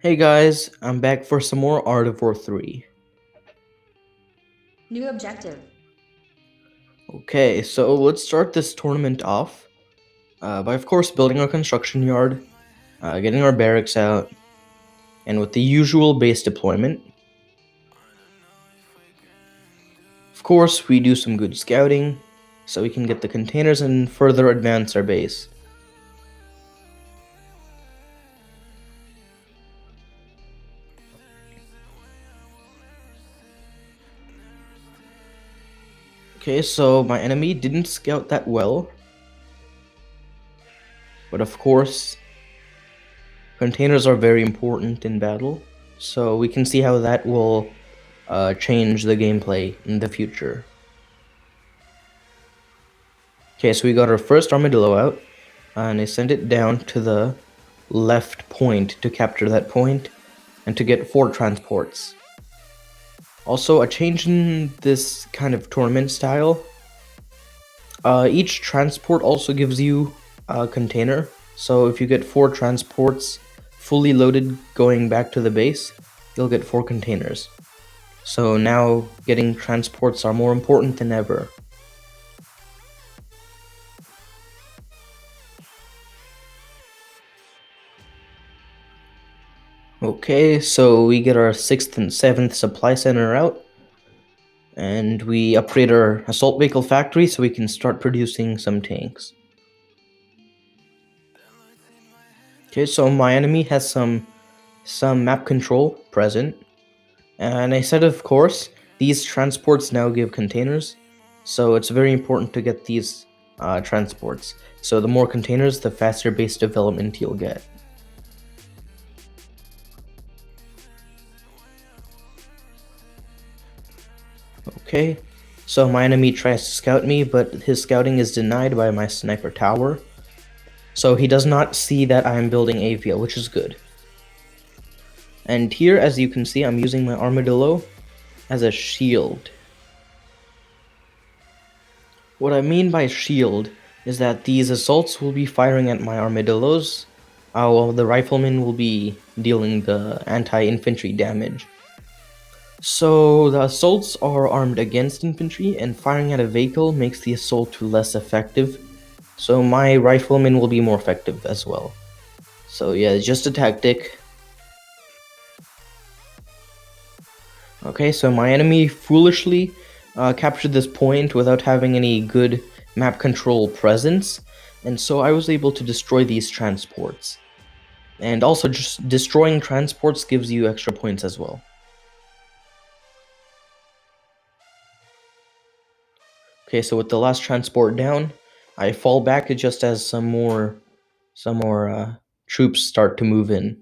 Hey guys, I'm back for some more Art of War 3. New objective. Okay, so let's start this tournament off by, of course, building a construction yard, getting our barracks out, and with the usual base deployment. Of course, we do some good scouting so we can get the containers and further advance our base. Okay, so my enemy didn't scout that well, but of course, containers are very important in battle, so we can see how that will change the gameplay in the future. Okay, so we got our first armadillo out, and I sent it down to the left point to capture that point and to get 4 transports. Also, a change in this kind of tournament style. Each transport also gives you a container, so if you get 4 transports fully loaded going back to the base, you'll get 4 containers. So now getting transports are more important than ever. Okay, so we get our 6th and 7th supply center out, and we upgrade our assault vehicle factory so we can start producing some tanks. Okay, so my enemy has some map control present, and I said, of course, these transports now give containers, so it's very important to get these transports. So the more containers, the faster base development you'll get. Okay, so my enemy tries to scout me, but his scouting is denied by my sniper tower. So he does not see that I am building Avia, which is good. And here, as you can see, I'm using my armadillo as a shield. What I mean by shield is that these assaults will be firing at my armadillos, while the riflemen will be dealing the anti-infantry damage. So the assaults are armed against infantry, and firing at a vehicle makes the assault less effective. So my riflemen will be more effective as well. So yeah, it's just a tactic. Okay, so my enemy foolishly captured this point without having any good map control presence, and so I was able to destroy these transports. And also, just destroying transports gives you extra points as well. Okay, so with the last transport down, I fall back just as some more troops start to move in.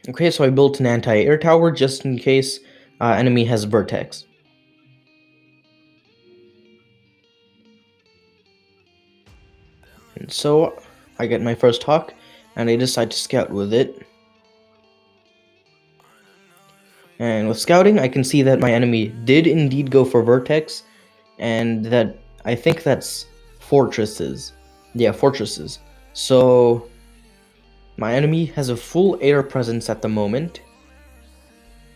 Okay, so I built an anti-air tower just in case enemy has vertex. And so I get my first hawk, and I decide to scout with it. And with scouting, I can see that my enemy did indeed go for vertex, and that I think that's fortresses. Yeah, fortresses. So my enemy has a full air presence at the moment,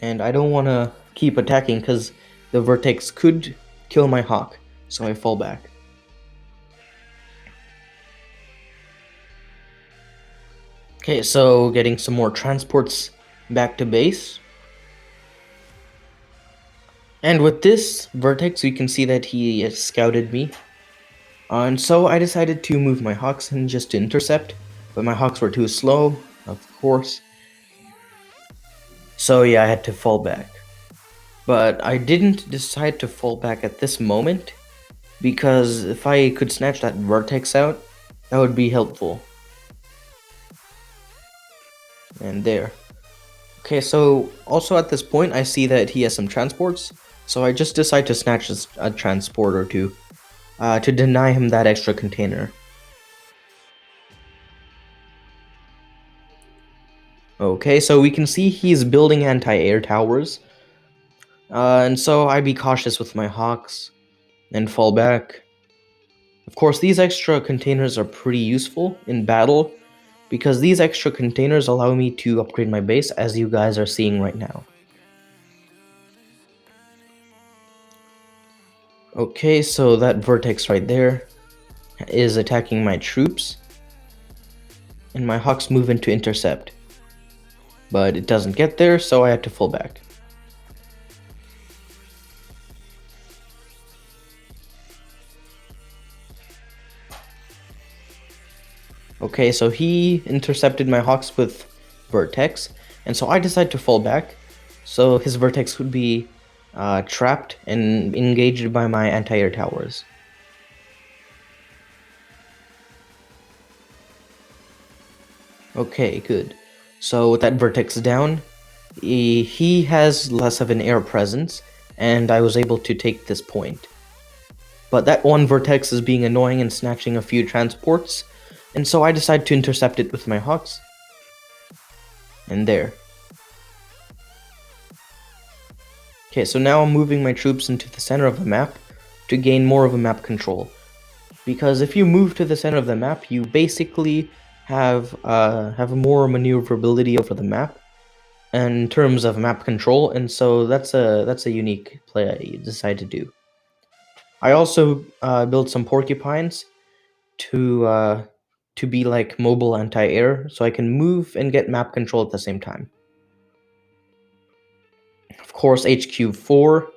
and I don't want to keep attacking because the vertex could kill my hawk, so I fall back. Okay, so getting some more transports back to base. And with this vertex, we can see that he has scouted me. And so I decided to move my hawks in just to intercept, but my hawks were too slow, of course. So yeah, I had to fall back. But I didn't decide to fall back at this moment, because if I could snatch that vertex out, that would be helpful. And there. Okay, so also at this point, I see that he has some transports, so I just decide to snatch a transport or two to deny him that extra container. Okay, so we can see he's building anti-air towers, and so I be cautious with my hawks and fall back. Of course, these extra containers are pretty useful in battle because these extra containers allow me to upgrade my base, as you guys are seeing right now. Okay, so that vertex right there is attacking my troops, and my Hawks move in to intercept. But it doesn't get there, so I have to fall back. Okay, so he intercepted my Hawks with Vertex, and so I decided to fall back, so his Vertex would be trapped and engaged by my anti-air towers. Okay, good. So with that Vertex down, he has less of an air presence, and I was able to take this point. But that one Vertex is being annoying and snatching a few transports, and so I decided to intercept it with my Hawks. And there. Okay, so now I'm moving my troops into the center of the map to gain more of a map control. Because if you move to the center of the map, you basically have more maneuverability over the map in terms of map control, and so that's a unique play I decide to do. I also built some porcupines to be like mobile anti-air, so I can move and get map control at the same time. Of course, HQ4,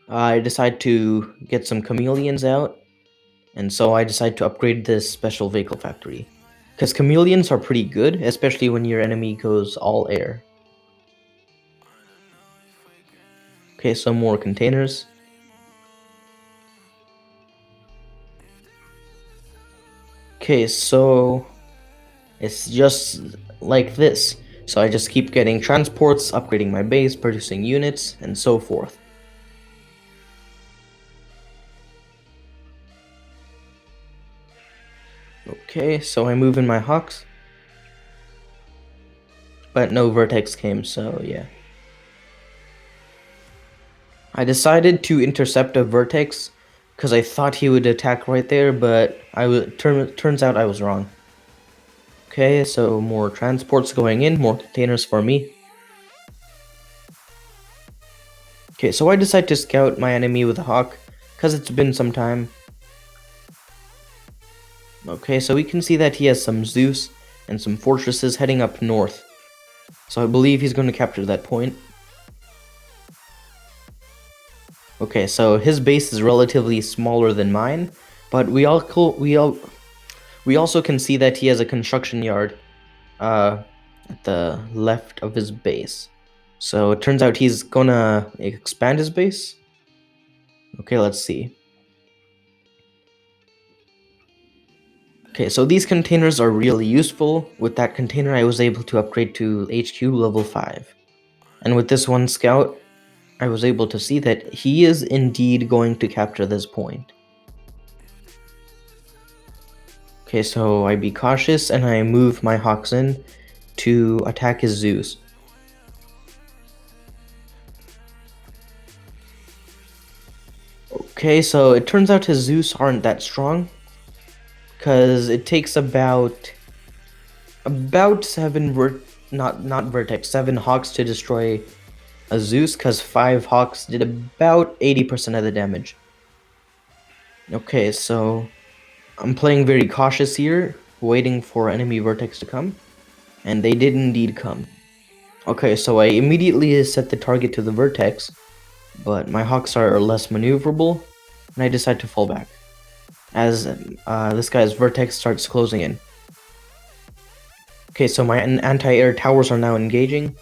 I decide to get some chameleons out, and so I decide to upgrade this special vehicle factory. Because chameleons are pretty good, especially when your enemy goes all air. Okay, some more containers. Okay, so it's just like this. So I just keep getting transports, upgrading my base, producing units, and so forth. Okay, so I move in my Hawks. But no Vertex came, so yeah. I decided to intercept a Vertex because I thought he would attack right there, but turns out I was wrong. Okay, so more transports going in, more containers for me. Okay, so I decide to scout my enemy with a Hawk, because it's been some time. Okay, so we can see that he has some Zeus and some fortresses heading up north. So I believe he's going to capture that point. Okay, so his base is relatively smaller than mine, but we also can see that he has a construction yard at the left of his base. So it turns out he's gonna expand his base. Okay, let's see. Okay, so these containers are really useful. With that container, I was able to upgrade to HQ level 5. And with this one scout, I was able to see that he is indeed going to capture this point. Okay, so I be cautious and I move my Hawks in to attack his Zeus. Okay, so it turns out his Zeus aren't that strong, because it takes about 7 Hawks to destroy a Zeus, because 5 Hawks did about 80% of the damage. Okay, so I'm playing very cautious here, waiting for enemy Vertex to come, and they did indeed come. Okay, so I immediately set the target to the Vertex, but my Hawks are less maneuverable, and I decide to fall back, as this guy's Vertex starts closing in. Okay, so my anti-air towers are now engaging.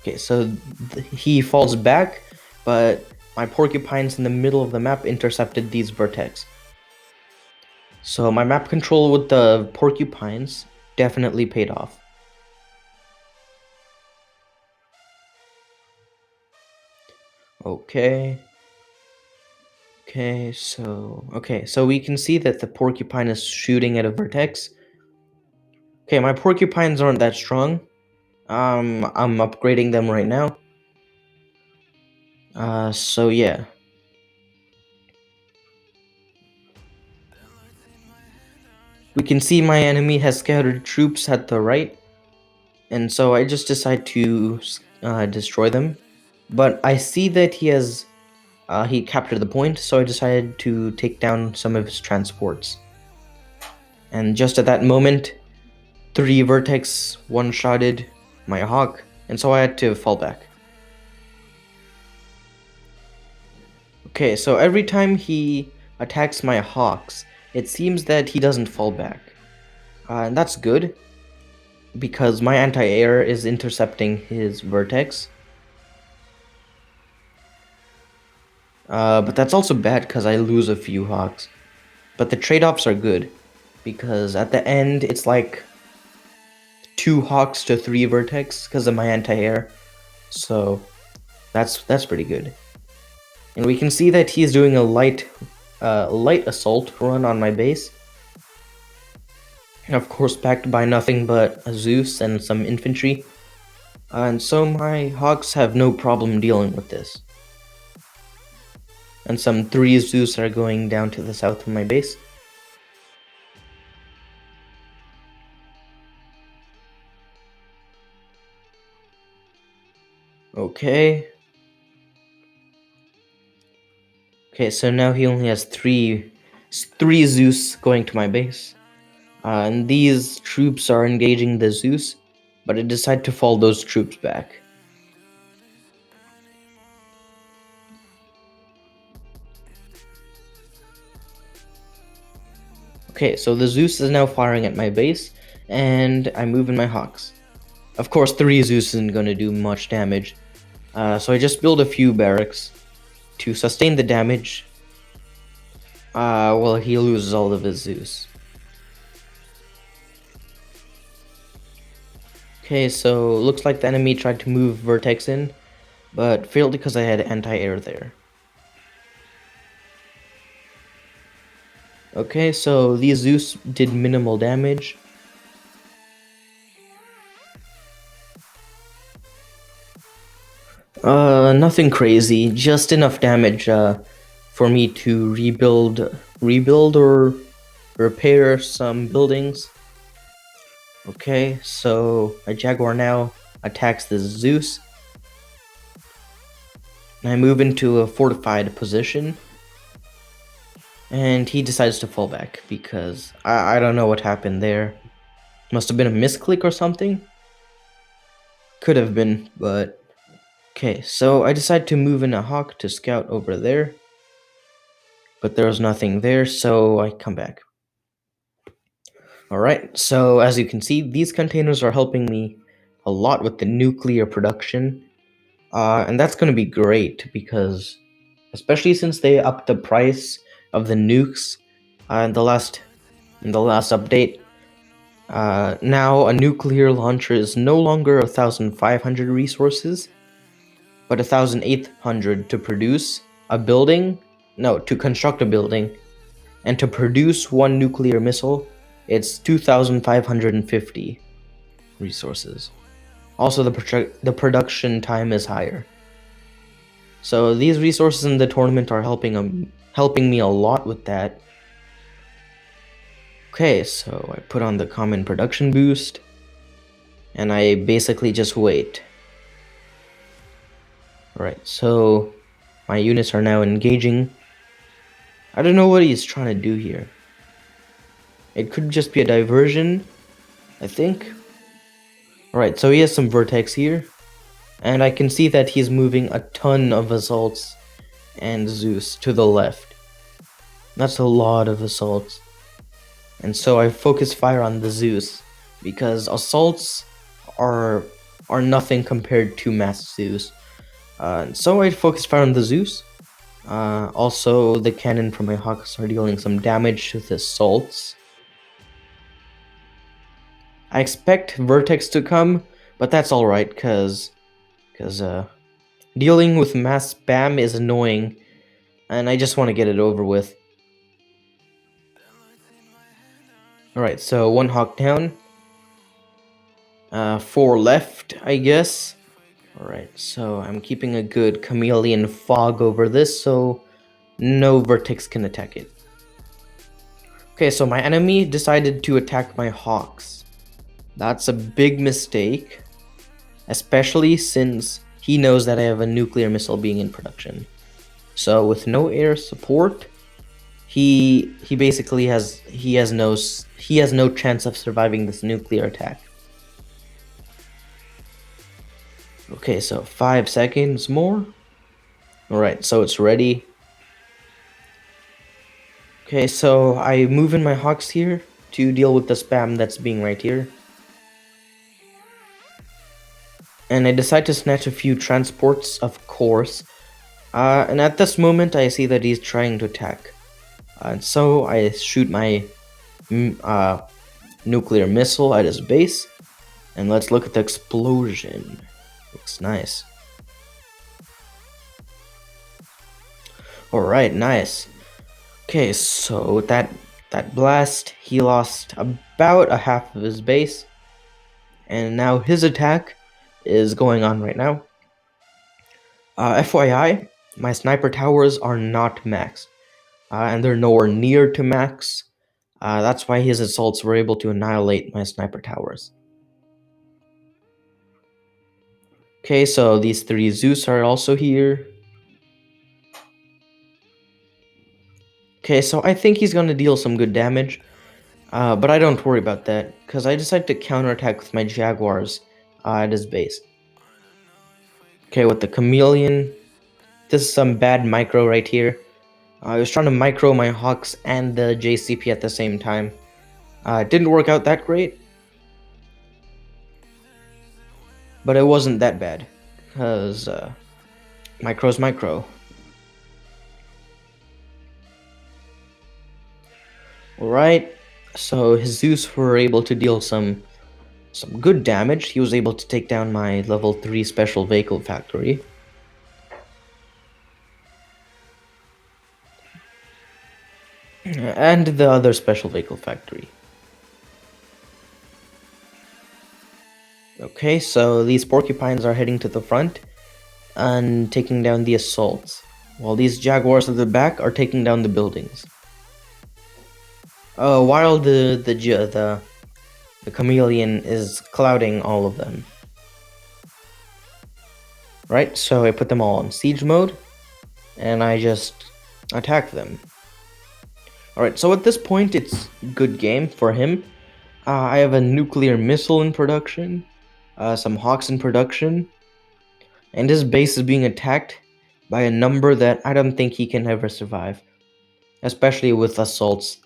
Okay, so he falls back, but my porcupines in the middle of the map intercepted these Vertex. So my map control with the porcupines definitely paid off. Okay, so we can see that the porcupine is shooting at a Vertex. Okay, my porcupines aren't that strong. I'm upgrading them right now. So yeah. We can see my enemy has scattered troops at the right, and so I just decide to destroy them. But I see that he captured the point, so I decided to take down some of his transports. And just at that moment, 3 Vertex one-shotted my Hawk, and so I had to fall back. Okay, so every time he attacks my Hawks, it seems that he doesn't fall back. And that's good, because my anti-air is intercepting his Vertex. But that's also bad because I lose a few Hawks. But the trade-offs are good, because at the end it's like 2 Hawks to 3 Vertex because of my anti-air. So that's pretty good. And we can see that he's doing a light assault run on my base. Of course, backed by nothing but a Zeus and some infantry. And so my Hawks have no problem dealing with this. And some 3 Zeus are going down to the south of my base. Okay. Okay, so now he only has three Zeus going to my base. And these troops are engaging the Zeus, but I decide to fall those troops back. Okay, so the Zeus is now firing at my base, and I move in my Hawks. Of course, 3 Zeus isn't going to do much damage, so I just build a few barracks to sustain the damage while he loses all of his Zeus. Okay, so looks like the enemy tried to move Vertex in, but failed because I had anti-air there. Okay, so these Zeus did minimal damage. Nothing crazy, just enough damage for me to rebuild or repair some buildings. Okay, so my Jaguar now attacks the Zeus. And I move into a fortified position. And he decides to fall back because I don't know what happened there. Must have been a misclick or something. Could have been, but... Okay, so I decide to move in a Hawk to scout over there. But there was nothing there, so I come back. Alright, so as you can see, these containers are helping me a lot with the nuclear production. And that's going to be great because, especially since they upped the price of the nukes in the last update, now a nuclear launcher is no longer 1,500 resources, but 1,800 to produce a building. No, to construct a building, and to produce one nuclear missile, it's 2,550 resources. Also, the production time is higher. So these resources in the tournament are helping me a lot with that. Okay, so I put on the common production boost, and I basically just wait. Alright, so my units are now engaging. I don't know what he's trying to do here. It could just be a diversion, I think. Alright, so he has some Vertex here. And I can see that he's moving a ton of assaults and Zeus to the left. That's a lot of assaults. And so I focus fire on the Zeus, because assaults are nothing compared to mass Zeus. So I focus fire on the Zeus. Also, the cannon from my Hawks are dealing some damage to the assaults. I expect Vertex to come, but that's alright, because dealing with mass spam is annoying, and I just want to get it over with. Alright, so 1 Hawk down. 4 left, I guess. Alright, so I'm keeping a good chameleon fog over this, so no Vertex can attack it. Okay, so my enemy decided to attack my Hawks. That's a big mistake, especially since he knows that I have a nuclear missile being in production. So with no air support, he basically has no chance of surviving this nuclear attack. Okay, so 5 seconds more. Alright, so it's ready. Okay, so I move in my Hawks here to deal with the spam that's being right here. And I decide to snatch a few transports, of course. And at this moment, I see that he's trying to attack. And so I shoot my nuclear missile at his base. And let's look at the explosion. Looks nice. Alright, nice. Okay, so with that blast, he lost about a half of his base. And now his attack is going on right now. FYI, my sniper towers are not maxed. And they're nowhere near to max. That's why his assaults were able to annihilate my sniper towers. Okay, so these 3 Zeus are also here. Okay, so I think he's gonna deal some good damage. But I don't worry about that, because I decided to counterattack with my Jaguars at his base. Okay, with the Chameleon, this is some bad micro right here. I was trying to micro my Hawks and the JCP at the same time. It didn't work out that great, but it wasn't that bad, because micro's micro. Alright, so his Zeus were able to deal some good damage. He was able to take down my level 3 special vehicle factory. And the other special vehicle factory. Okay, so these porcupines are heading to the front and taking down the assaults, while these jaguars at the back are taking down the buildings. While the chameleon is clouding all of them. Right, so I put them all on siege mode, and I just attack them. Alright, so at this point, it's good game for him. I have a nuclear missile in production, some Hawks in production, and his base is being attacked by a number that I don't think he can ever survive, especially with assaults.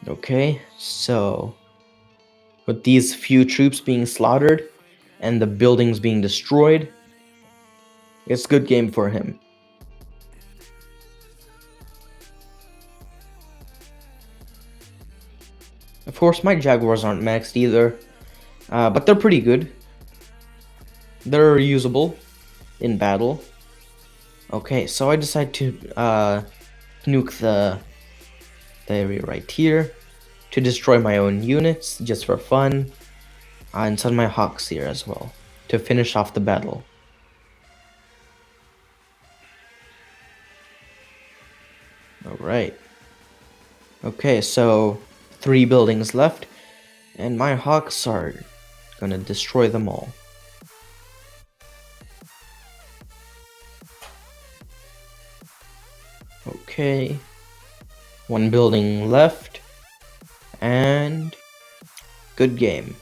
Okay, so with these few troops being slaughtered and the buildings being destroyed, it's good game for him. Of course, my Jaguars aren't maxed either, but they're pretty good. They're usable in battle. Okay, so I decide to nuke the area right here to destroy my own units just for fun, and send my Hawks here as well to finish off the battle. Alright. Okay, so 3 buildings left, and my Hawks are gonna destroy them all. Okay, 1 building left, and good game.